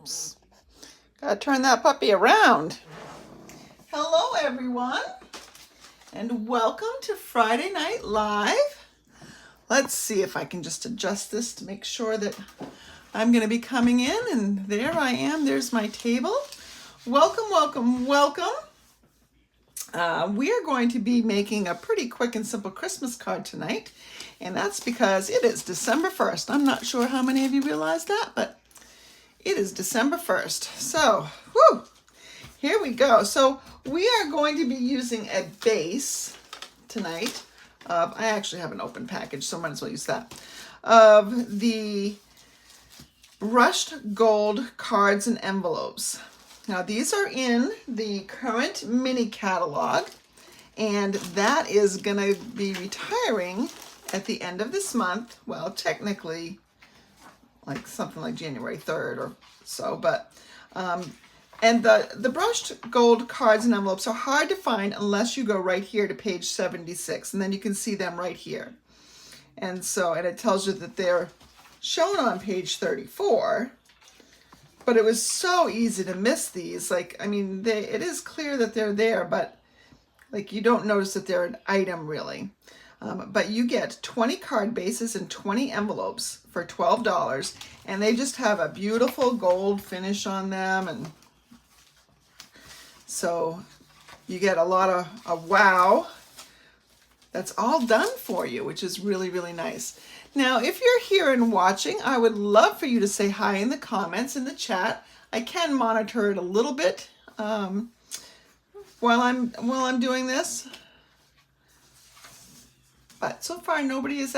Oops. Gotta turn that puppy around. Hello, everyone, and welcome to Friday Night Live. Let's see if I can just adjust this to make sure that I'm going to be coming in, and there I am. There's my table. Welcome, welcome, welcome. We are going to be making a pretty quick and simple Christmas card tonight, and that's because it is December 1st. I'm not sure how many of you realize that, but it is December 1st. So, whew, here we go. So we are going to be using a base tonight of, I actually have an open package, so I might as well use that, of the brushed gold cards and envelopes. Now these are in the current mini catalog, and that is going to be retiring at the end of this month. Well, technically, like something like January 3rd or so, but and the brushed gold cards and envelopes are hard to find unless you go right here to page 76, and then you can see them right here. And so, and it tells you that they're shown on page 34, but it was so easy to miss these. Like, I mean, it is clear that they're there, but like you don't notice that they're an item really. But you get 20 card bases and 20 envelopes for $12, and they just have a beautiful gold finish on them, and so you get a lot of wow. That's all done for you, which is really, really nice. Now, if you're here and watching, I would love for you to say hi in the comments, in the chat. I can monitor it a little bit while I'm doing this. But so far, nobody has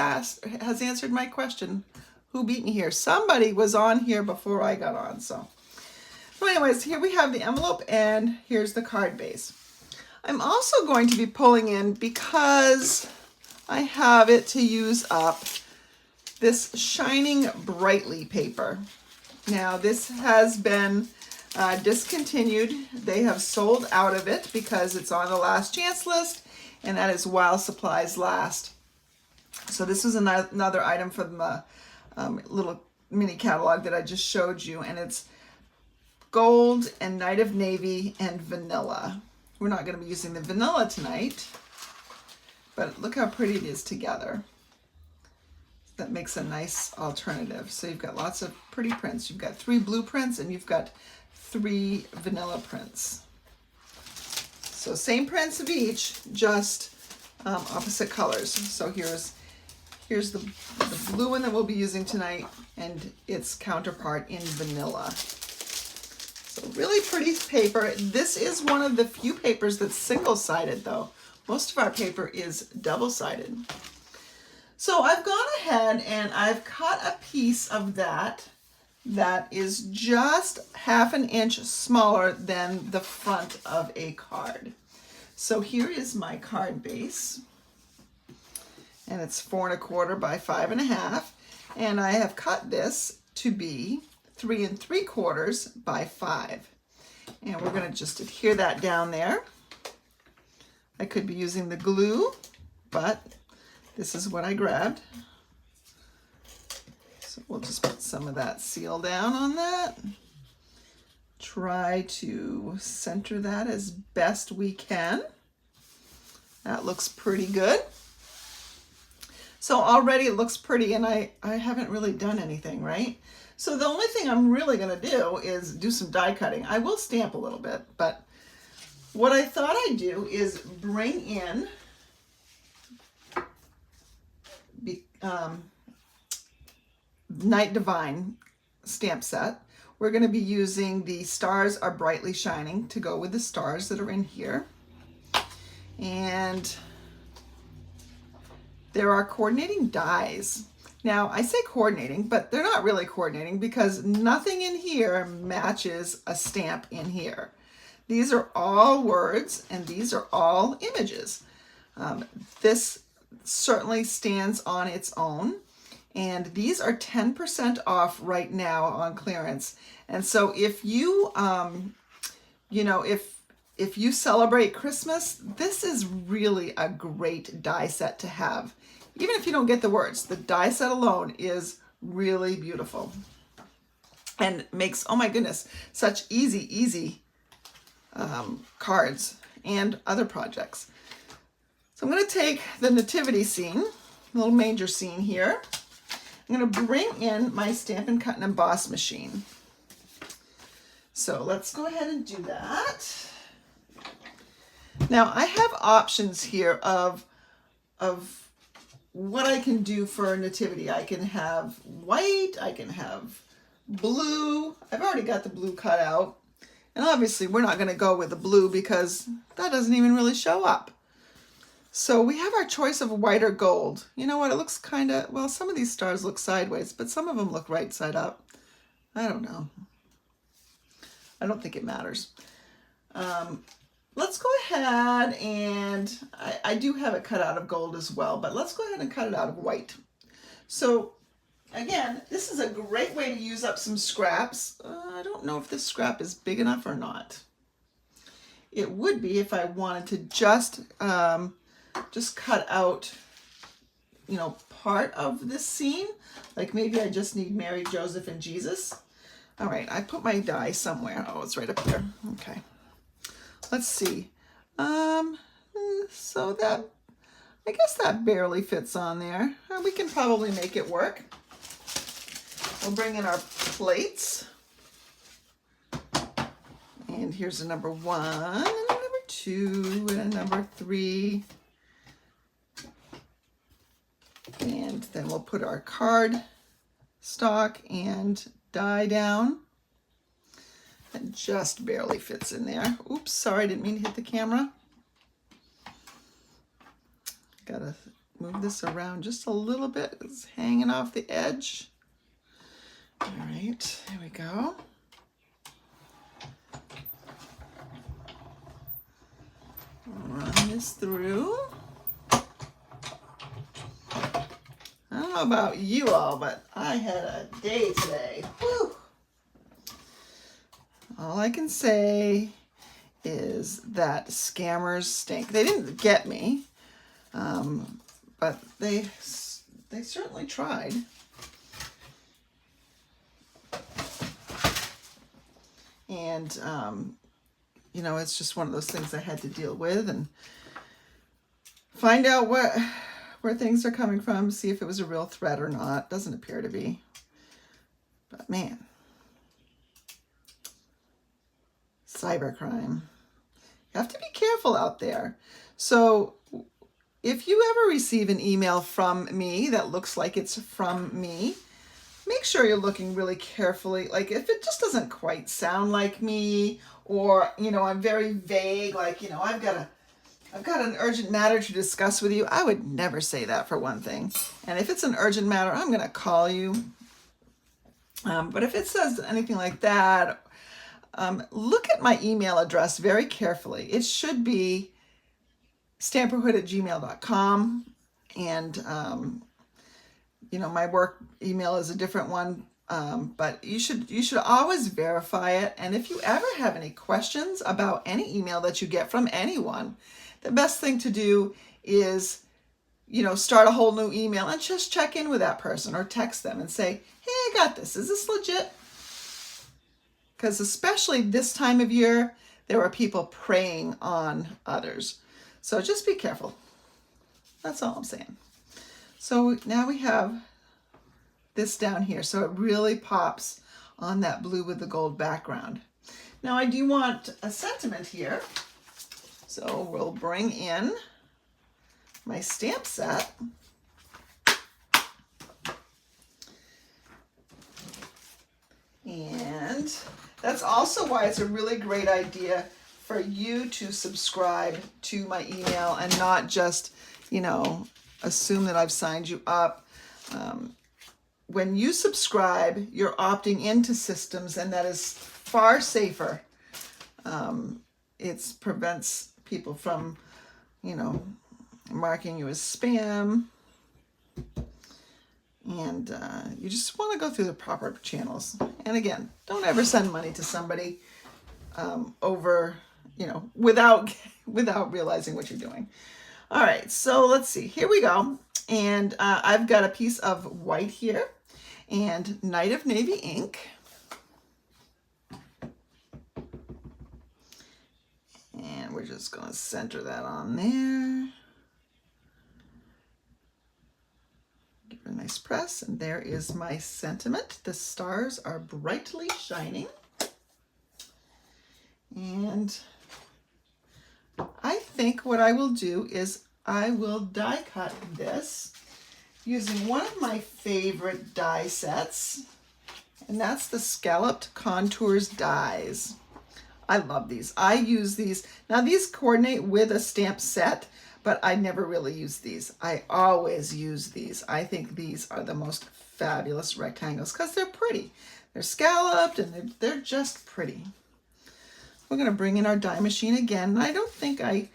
answered my question. Who beat me here? Somebody was on here before I got on. So anyways, here we have the envelope, and here's the card base. I'm also going to be pulling in, because I have it to use up, this Shining Brightly paper. Now this has been discontinued. They have sold out of it because it's on the last chance list, and that is while supplies last. So this is another item from the little mini catalog that I just showed you, and it's gold and Night of Navy and vanilla. We're not going to be using the vanilla tonight, but look how pretty it is together. That makes a nice alternative. So you've got lots of pretty prints. You've got 3 blue prints, and you've got 3 vanilla prints. So same prints of each, just opposite colors. So here's the blue one that we'll be using tonight, and its counterpart in vanilla. So really pretty paper. This is one of the few papers that's single-sided, though. Most of our paper is double-sided. So I've gone ahead and I've cut a piece of that is just ½ an inch smaller than the front of a card. So here is my card base, and it's 4 1/4 by 5 1/2, and I have cut this to be 3 3/4 by 5, and we're going to just adhere that down there. I could be using the glue, but this is what I grabbed. So we'll just put some of that seal down on that. Try to center that as best we can. That looks pretty good. So already it looks pretty, and I haven't really done anything, right? So the only thing I'm really going to do is do some die cutting. I will stamp a little bit, but what I thought I'd do is bring in Night Divine stamp set. We're going to be using the Stars Are Brightly Shining to go with the stars that are in here. And there are coordinating dies. Now, I say coordinating, but they're not really coordinating because nothing in here matches a stamp in here. These are all words, and these are all images. This certainly stands on its own, and these are 10% off right now on clearance. And so if you if you celebrate Christmas, this is really a great die set to have. Even if you don't get the words, the die set alone is really beautiful. and makes, oh my goodness, such easy cards and other projects. So I'm going to take the nativity scene, little manger scene here. I'm going to bring in my Stampin' Cut and Emboss machine. So let's go ahead and do that. Now I have options here of what I can do for nativity. I can have white, I can have blue. I've already got the blue cut out. And obviously we're not going to go with the blue because that doesn't even really show up. So we have our choice of white or gold. You know what? It looks kind of, well, some of these stars look sideways, but some of them look right side up. I don't know. I don't think it matters. Let's go ahead and, I do have it cut out of gold as well, but let's go ahead and cut it out of white. So again, this is a great way to use up some scraps. I don't know if this scrap is big enough or not. It would be if I wanted to just cut out, you know, part of this scene. Like maybe I just need Mary, Joseph, and Jesus. All right, I put my die somewhere. Oh, it's right up here. Okay. Let's see. So that, I guess that barely fits on there. We can probably make it work. We'll bring in our plates. And here's a number 1, and a number 2, and a number 3. And then we'll put our card stock and die down. It just barely fits in there. Oops, sorry, I didn't mean to hit the camera. Gotta move this around just a little bit. It's hanging off the edge. All right, there we go. Run this through. I don't know about you all, but I had a day today. Whew. All I can say is that scammers stink. They didn't get me, but they certainly tried. And, you know, it's just one of those things I had to deal with and find out where things are coming from, see if it was a real threat or not. Doesn't appear to be. But man, cybercrime. You have to be careful out there. So if you ever receive an email from me that looks like it's from me, make sure you're looking really carefully. Like if it just doesn't quite sound like me, or, you know, I'm very vague, like, you know, I've got an urgent matter to discuss with you. I would never say that, for one thing. And if it's an urgent matter, I'm going to call you. But if it says anything like that, look at my email address very carefully. It should be stamperhood@gmail.com. And, you know, my work email is a different one. But you should always verify it. And if you ever have any questions about any email that you get from anyone, the best thing to do is, you know, start a whole new email and just check in with that person or text them and say, hey, I got this. Is this legit? Because especially this time of year, there are people preying on others. So just be careful. That's all I'm saying. So now we have this down here. So it really pops on that blue with the gold background. Now I do want a sentiment here. So we'll bring in my stamp set. And that's also why it's a really great idea for you to subscribe to my email and not just, you know, assume that I've signed you up. When you subscribe, you're opting into systems, and that is far safer. It prevents people from, you know, marking you as spam. And you just want to go through the proper channels. And again, don't ever send money to somebody over, you know, without realizing what you're doing. All right, so let's see. Here we go. And I've got a piece of white here and Night of Navy ink. we're just going to center that on there. Give it a nice press, and there is my sentiment. The stars are brightly shining. And I think what I will do is I will die cut this using one of my favorite die sets, and that's the Scalloped Contours dies. I love these. I use these. Now these coordinate with a stamp set, but I never really use these. I always use these. I think these are the most fabulous rectangles because they're pretty. They're scalloped and they're just pretty. We're going to bring in our die machine again. I think I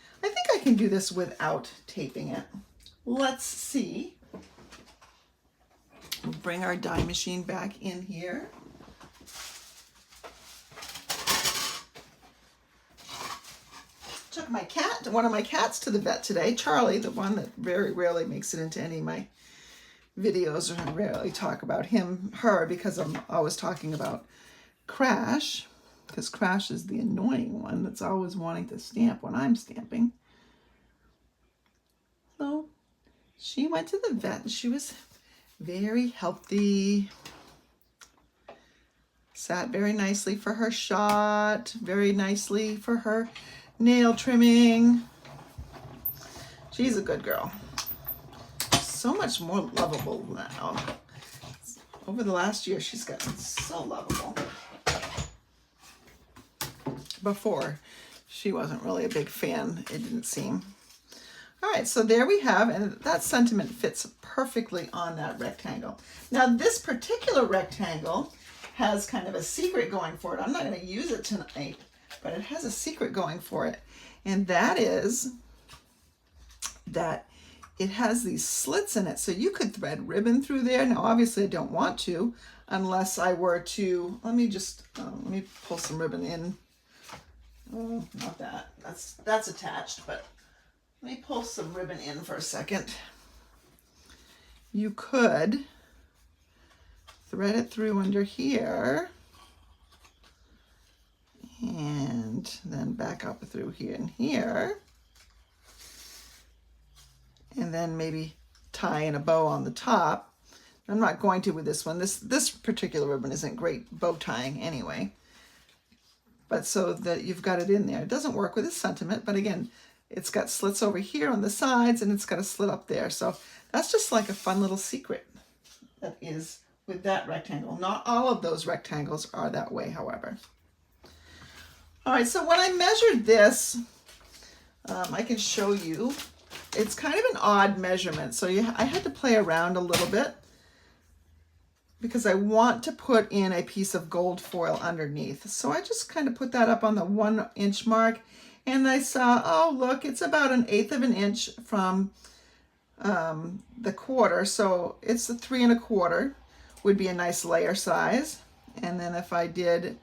can do this without taping it. Let's see. We'll bring our die machine back in here. Took one of my cats to the vet today, Charlie, the one that very rarely makes it into any of my videos, or I rarely talk about her, because I'm always talking about Crash, because Crash is the annoying one that's always wanting to stamp when I'm stamping. So she went to the vet and she was very healthy. Sat very nicely for her shot, very nicely for her nail trimming. She's a good girl. So much more lovable now. Over the last year, she's gotten so lovable. Before, she wasn't really a big fan, it didn't seem. All right, so there we have, and that sentiment fits perfectly on that rectangle. Now, this particular rectangle has kind of a secret going for it. I'm not going to use it tonight, but it has a secret going for it, and that is that it has these slits in it, so you could thread ribbon through there. Now, obviously, I don't want to, unless I were to, let me pull some ribbon in. Oh, not that. That's attached, but let me pull some ribbon in for a second. You could thread it through under here and then back up through here and here, and then maybe tie in a bow on the top. I'm not going to with this one. This particular ribbon isn't great bow tying anyway, but so that you've got it in there. It doesn't work with this sentiment, but again, it's got slits over here on the sides and it's got a slit up there. So that's just like a fun little secret that is with that rectangle. Not all of those rectangles are that way, however. All right, so when I measured this, I can show you. It's kind of an odd measurement, so I had to play around a little bit because I want to put in a piece of gold foil underneath. So I just kind of put that up on the 1 inch mark, and I saw, oh look, it's about 1/8 of an inch from the quarter, so it's a 3 1/4 would be a nice layer size. And then if I did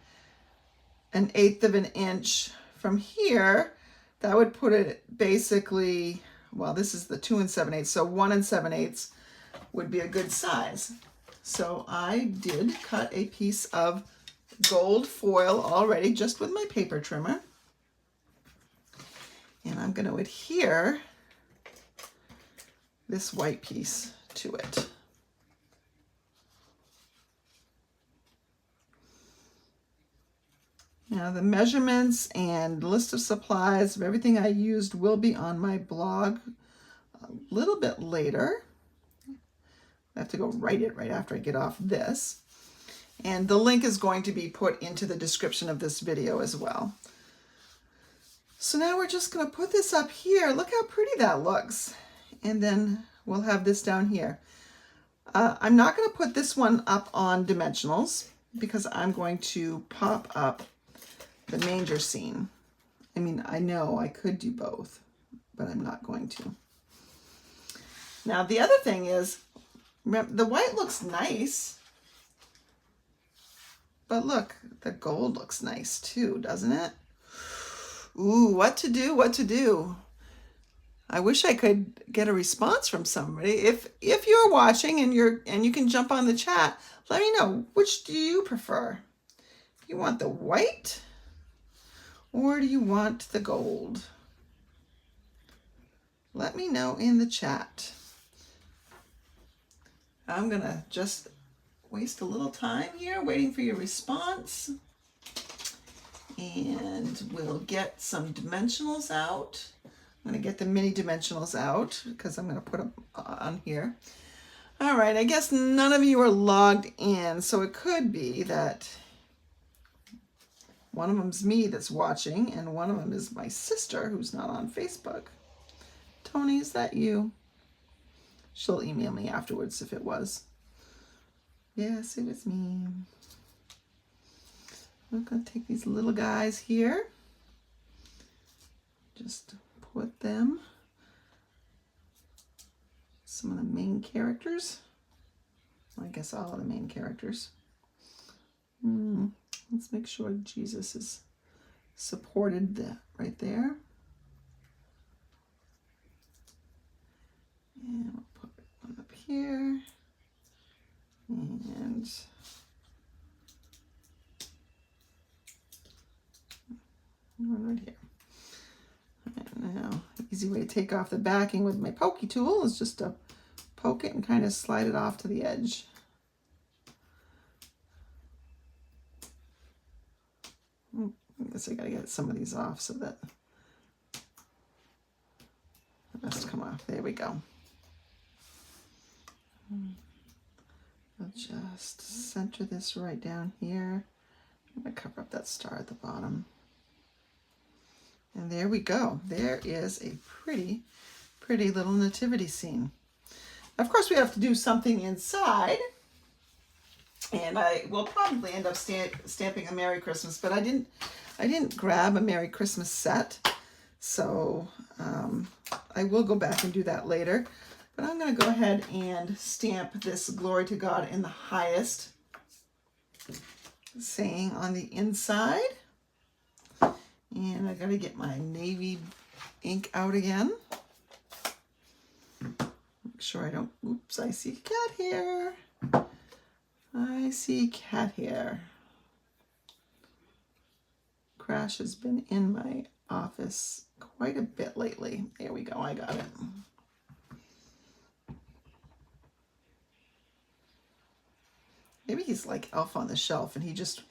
1/8 of an inch from here, that would put it basically, well, this is the 2 7/8, so 1 7/8 would be a good size. So I did cut a piece of gold foil already just with my paper trimmer. And I'm going to adhere this white piece to it. Now the measurements and list of supplies of everything I used will be on my blog a little bit later. I have to go write it right after I get off this. And the link is going to be put into the description of this video as well. So now we're just going to put this up here. Look how pretty that looks. And then we'll have this down here. I'm not going to put this one up on dimensionals because I'm going to pop up the manger scene. I mean, I know I could do both, but I'm not going to. Now, the other thing is, remember, the white looks nice, but look, the gold looks nice too, doesn't it? Ooh, what to do, what to do. I wish I could get a response from somebody. If you're watching and you can jump on the chat, let me know, which do you prefer? You want the white or do you want the gold? Let me know in the chat. I'm gonna just waste a little time here waiting for your response. And we'll get some dimensionals out. I'm going to get the mini dimensionals out because I'm going to put them on here. All right, I guess none of you are logged in, so it could be that one of them's me that's watching and one of them is my sister who's not on Facebook. Tony, is that you? She'll email me afterwards if it was. Yes, it was me. I'm going to take these little guys here. Just put them. Some of the main characters. Well, I guess all of the main characters. Let's make sure Jesus is supported right there. And we'll put one up here. And one right here. And now, easy way to take off the backing with my pokey tool is just to poke it and kind of slide it off to the edge. I guess I gotta get some of these off so that the rest come off. There we go. I'll just center this right down here. I'm gonna cover up that star at the bottom. And there we go. There is a pretty, pretty little nativity scene. Of course, we have to do something inside. And I will probably end up stamping a Merry Christmas, but I didn't grab a Merry Christmas set. So I will go back and do that later. But I'm going to go ahead and stamp this Glory to God in the Highest saying on the inside. And I got to get my navy ink out again. Make sure I don't, oops, I see cat hair. I see cat hair. Crash has been in my office quite a bit lately. There we go, I got it. Maybe he's like Elf on the Shelf and he just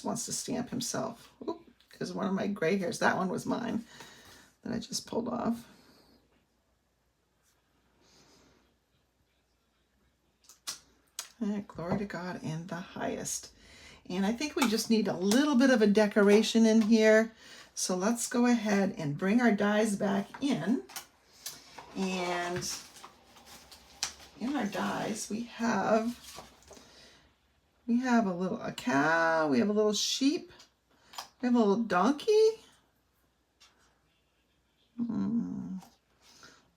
wants to stamp himself. Oop, there's one of my gray hairs. That one was mine that I just pulled off. Glory to God in the Highest. And I think we just need a little bit of a decoration in here. So let's go ahead and bring our dies back in. And in our dies, we have a cow, we have a little sheep, we have a little donkey.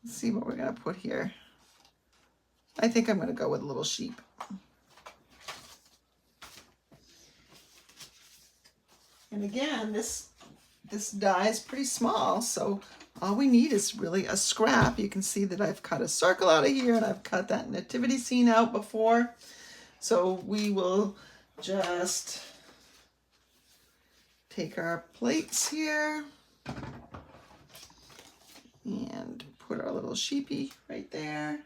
Let's see what we're going to put here. I think I'm going to go with a little sheep. And again, this die is pretty small, so all we need is really a scrap. You can see that I've cut a circle out of here and I've cut that nativity scene out before. So we will just take our plates here and put our little sheepy right there.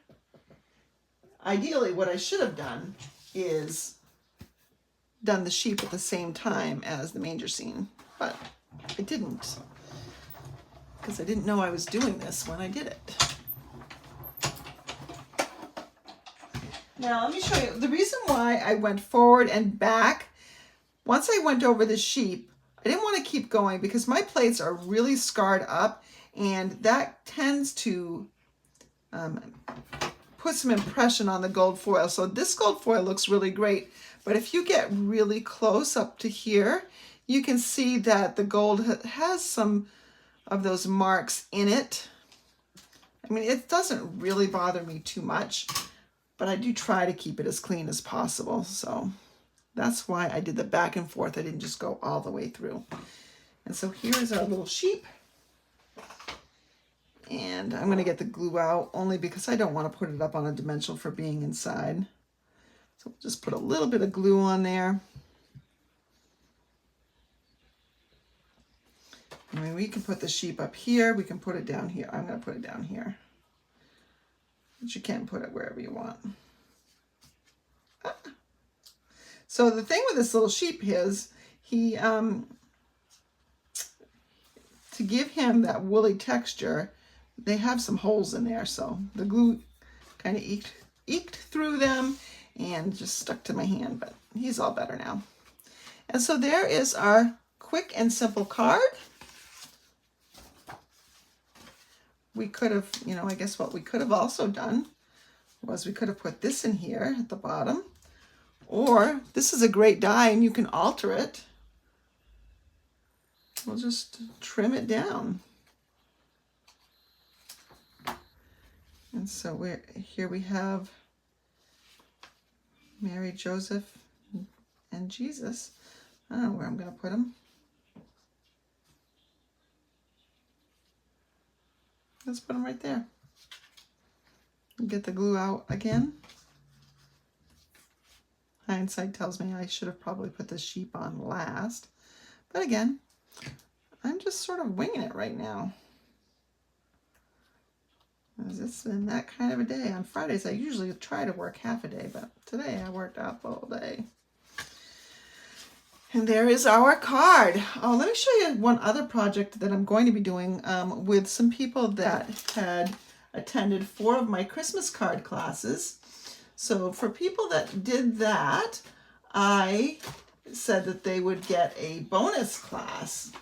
Ideally, what I should have done is done the sheep at the same time as the manger scene, but I didn't because I didn't know I was doing this when I did it. Now, let me show you. The reason why I went forward and back, once I went over the sheep, I didn't want to keep going because my plates are really scarred up and that tends to put some impression on the gold foil. So this gold foil looks really great, but if you get really close up to here, you can see that the gold has some of those marks in it. I mean, it doesn't really bother me too much, but I do try to keep it as clean as possible. So that's why I did the back and forth. I didn't just go all the way through. And so here's our little sheep. And I'm going to get the glue out only because I don't want to put it up on a dimensional for being inside. So we'll just put a little bit of glue on there. I mean, we can put the sheep up here. We can put it down here. I'm going to put it down here. But you can put it wherever you want. Ah. So the thing with this little sheep is, he, to give him that woolly texture, they have some holes in there. So the glue kind of eked through them and just stuck to my hand, but he's all better now. And so there is our quick and simple card. We could have, you know, I guess what we could have also done was we could have put this in here at the bottom. Or this is a great die and you can alter it. We'll just trim it down. And so here we have Mary, Joseph, and Jesus. I don't know where I'm going to put them. Let's put them right there. Get the glue out again. Hindsight tells me I should have probably put the sheep on last. But again, I'm just sort of winging it right now. It's been that kind of a day. On Fridays, I usually try to work half a day, but today I worked out the whole day. And there is our card. Oh, let me show you one other project that I'm going to be doing with some people that had attended 4 of my Christmas card classes. So for people that did that, I said that they would get a bonus class.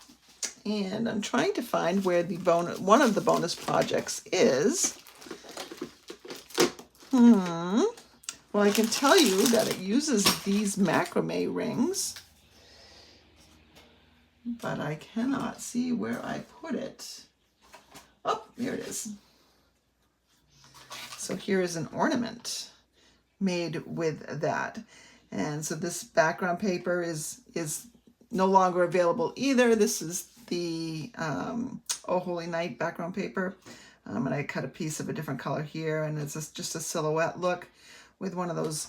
And I'm trying to find where the one of the bonus projects is. Well, I can tell you that it uses these macrame rings, but I cannot see where I put it. Oh, here it is. So here is an ornament made with that. And so this background paper is no longer available either. This is the Oh Holy Night background paper. And I cut a piece of a different color here, and it's just a silhouette look with one of those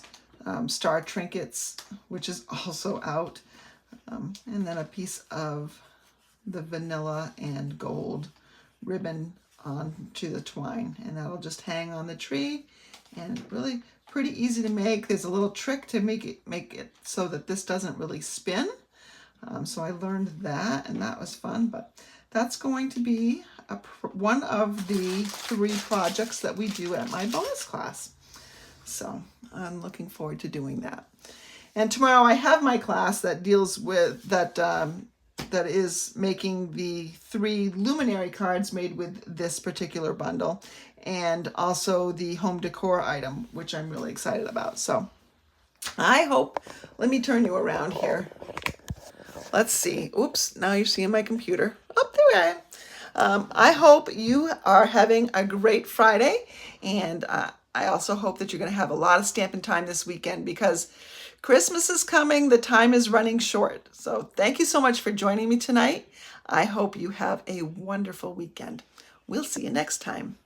star trinkets, which is also out. And then a piece of the vanilla and gold ribbon onto the twine, and that'll just hang on the tree, and really pretty easy to make. There's a little trick to make it so that this doesn't really spin. So I learned that, and that was fun. But that's going to be one of the 3 projects that we do at my bonus class. So I'm looking forward to doing that. And tomorrow I have my class that deals with that is making the 3 luminary cards made with this particular bundle, and also the home decor item, which I'm really excited about. So I hope, let me turn you around here. Let's see. Oops, now you're seeing my computer. Oh, there I am. I hope you are having a great Friday, and I also hope that you're going to have a lot of Stampin' Time this weekend, because Christmas is coming. The time is running short. So thank you so much for joining me tonight. I hope you have a wonderful weekend. We'll see you next time.